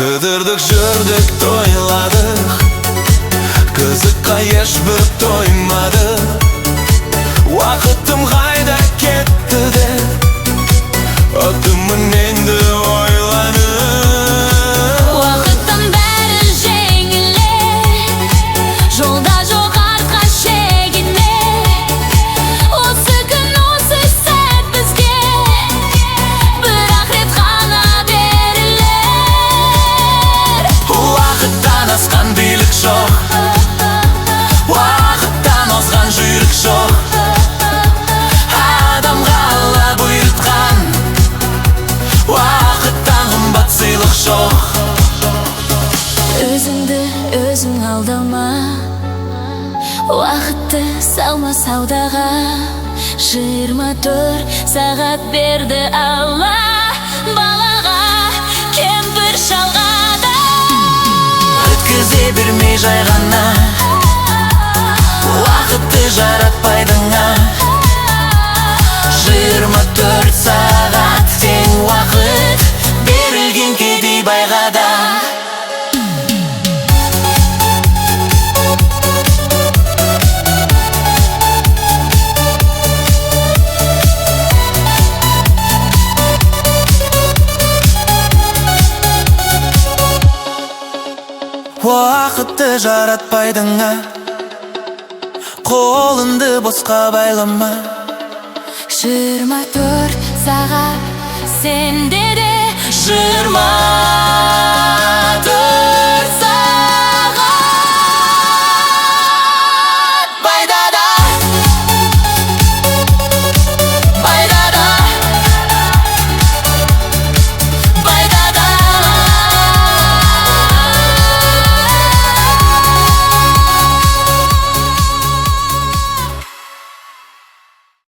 Кыдырдык, жүрдік, тойладық, қызыққа ешбір тоймады. Уақытым қайда кетті де, атымын енді ойланып. Уақыттың бәрі жеңіле, жолда жоқ артқа шегіне. Осы күн, осы сәт бізге бір-ақ рет қана берілер. Уақыттан асқан билік жоқ, уақыттан озған жүйрік жоқ. Адамға Алла бұйыртқан, уақыттан қымбат сыйлық жоқ. Өзіңді өзің алдама, уақытты салма саудаға. 24 сағат берді Алла балаға, кемпір шалға да. Өткізе бермей жай ғана, уақытты жаратпайдыңа. 24 сағат тең уақыт, берілген кедей байға да. Уақытты жаратпайдыңа, қолыңды босқа байлама. 24 сағат сенде де 20